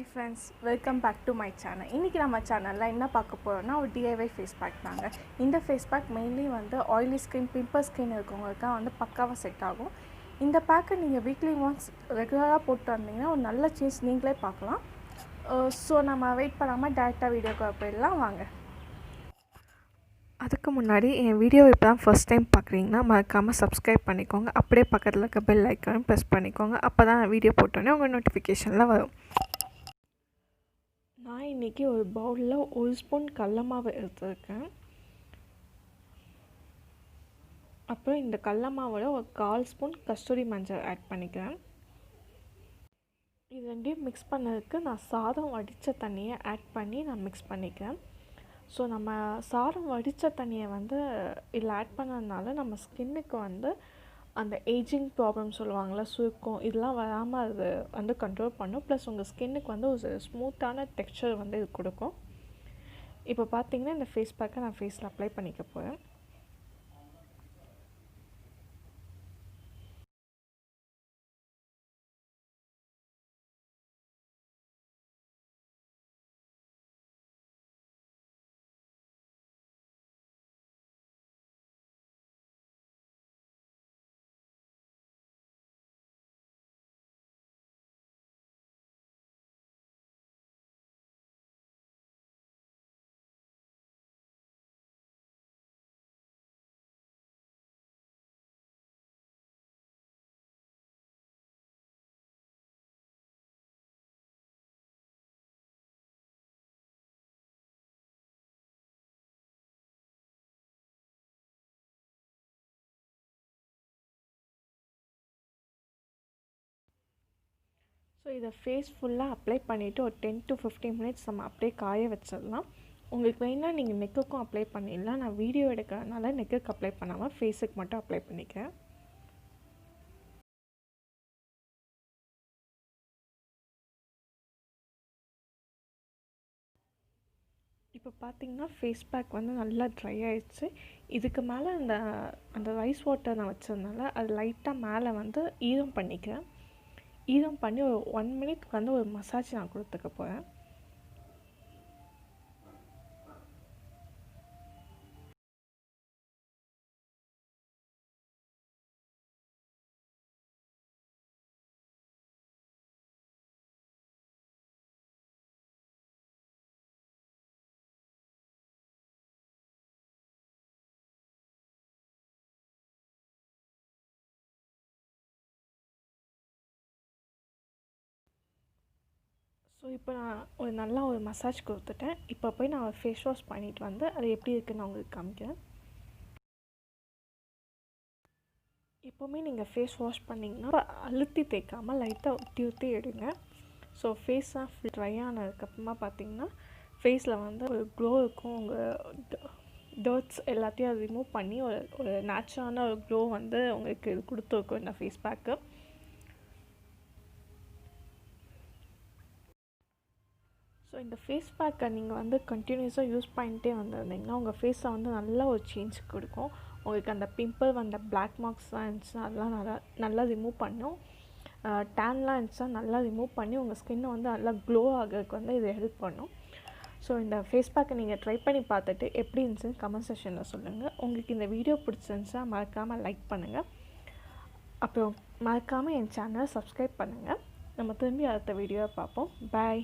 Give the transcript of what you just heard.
Hi friends, welcome back to my channel. இன்னைக்கு நம்ம சேனல்ல என்ன பார்க்க போறோம்னா ஒரு DIY ஃபேஸ் பேக் தாங்க. இந்த ஃபேஸ் பேக் மெயின்லி வந்து ஆயிலி ஸ்கின், பிம்பிள் ஸ்கின் இருக்கவங்களுக்கு வந்து பக்காவா செட் ஆகும். இந்த பேக்கை நீங்கள் வீக்லி ஒன்ஸ் ரெகுலராக போட்டு வந்தீங்கன்னா ஒரு நல்ல சேஞ்ச் நீங்களே பார்க்கலாம். ஸோ நம்ம வெயிட் பண்ணாமல் டேரெக்டாக வீடியோக்கு போயிடலாம் வாங்க. அதுக்கு முன்னாடி என் வீடியோ இப்போ தான் ஃபஸ்ட் டைம் பார்க்குறீங்கன்னா மறக்காமல் சப்ஸ்கிரைப் பண்ணிக்கோங்க. அப்படியே பக்கத்தில் இருக்க பெல் ஐக்கானும் ப்ரெஸ் பண்ணிக்கோங்க. அப்போ தான் வீடியோ போட்டோன்னே உங்கள் நோட்டிஃபிகேஷனில் வரும். நான் இன்றைக்கி ஒரு பவுலில் 1 ஸ்பூன் கடல மாவு எடுத்துருக்கேன். அப்புறம் இந்த கடல மாவோட ஒரு 1/4 ஸ்பூன் கஸ்தூரி மஞ்சள் ஆட் பண்ணிக்கிறேன். இது ரெண்டையும் மிக்ஸ் பண்ணதுக்கு நான் சாதம் வடித்த தண்ணியை ஆட் பண்ணி நான் மிக்ஸ் பண்ணிக்கிறேன். ஸோ நம்ம சாதம் வடித்த தண்ணியை வந்து இதில் ஆட் பண்ணதுனால நம்ம ஸ்கின்னுக்கு வந்து அந்த ஏஜிங் ப்ராப்ளம் சொல்லுவாங்கள்ல, சுருக்கம் இதெல்லாம் வராமல் அது வந்து கண்ட்ரோல் பண்ணும். ப்ளஸ் உங்கள் ஸ்கின்னுக்கு வந்து ஒரு ஸ்மூத்தான டெக்ஸ்சர் வந்து இது கொடுக்கும். இப்போ பார்த்தீங்கன்னா இந்த ஃபேஸ் பேக்கை நான் ஃபேஸில் அப்ளை பண்ணிக்க போகிறேன். ஸோ இதை ஃபேஸ் ஃபுல்லாக அப்ளை பண்ணிவிட்டு ஒரு 10 to 15 மினிட்ஸ் நம்ம அப்படியே காய வச்சிடலாம். உங்களுக்கு வேணால் நீங்கள் நெக்குக்கும் அப்ளை பண்ணிடலாம். நான் வீடியோ எடுக்கிறதுனால நெக்குக்கு அப்ளை பண்ணாமல் ஃபேஸுக்கு மட்டும் அப்ளை பண்ணிக்கிறேன். இப்போ பார்த்தீங்கன்னா ஃபேஸ் பேக் வந்து நல்லா ட்ரை ஆகிடுச்சு. இதுக்கு மேலே அந்த ரைஸ் வாட்டர் நான் வச்சதுனால அது லைட்டாக மேலே வந்து ஈரம் பண்ணிக்கிறேன். ஈரம் பண்ணி ஒரு 1 மினிட்க்கு வந்து ஒரு மசாஜ் நான் கொடுத்துக்க போகிறேன். ஸோ இப்போ நான் ஒரு மசாஜ் கொடுத்துட்டேன். இப்போ போய் நான் ஃபேஸ் வாஷ் பண்ணிவிட்டு வந்து அது எப்படி இருக்குன்னு நான் உங்களுக்கு காமிக்கிறேன். எப்போவுமே நீங்கள் ஃபேஸ் வாஷ் பண்ணிங்கன்னா அழுத்தி தேய்க்காமல் லைட்டாக ஊற்றி ஊற்றி எடுங்க. ஸோ ஃபேஸாக ஃபுல் ட்ரை ஆனதுக்கப்புறமா பார்த்தீங்கன்னா ஃபேஸில் வந்து ஒரு க்ளோ இருக்கும். உங்கள் டர்ட்ஸ் எல்லாத்தையும் அது ரிமூவ் பண்ணி ஒரு நேச்சுரலான ஒரு க்ளோ வந்து உங்களுக்கு இது கொடுத்துருக்கும் இந்த ஃபேஸ் பேக்கு. ஸோ இந்த ஃபேஸ் பேக்கை நீங்கள் வந்து கண்டினியூஸாக யூஸ் பண்ணிட்டே வந்திருந்தீங்கன்னா உங்கள் ஃபேஸை வந்து நல்லா ஒரு சேஞ்ச் கொடுக்கும். உங்களுக்கு அந்த பிம்பிள் வந்த பிளாக் மார்க்ஸ்லாம் இருந்துச்சுன்னா அதெல்லாம் நல்லா ரிமூவ் பண்ணும். டேன்லாம் இருந்துச்சுன்னா நல்லா ரிமூவ் பண்ணி உங்கள் ஸ்கின்னை வந்து நல்லா க்ளோ ஆகிறதுக்கு வந்து இது ஹெல்ப் பண்ணும். ஸோ இந்த ஃபேஸ் பேக்கை நீங்கள் ட்ரை பண்ணி பார்த்துட்டு எப்படி இருந்துச்சுன்னு கமெண்ட் செக்ஷனில் சொல்லுங்கள். உங்களுக்கு இந்த வீடியோ பிடிச்சிருந்துச்சா மறக்காமல் லைக் பண்ணுங்கள். அப்புறம் மறக்காமல் என் சேனலை சப்ஸ்கிரைப் பண்ணுங்கள். நம்ம திரும்பி அடுத்த வீடியோவை பார்ப்போம். பாய்.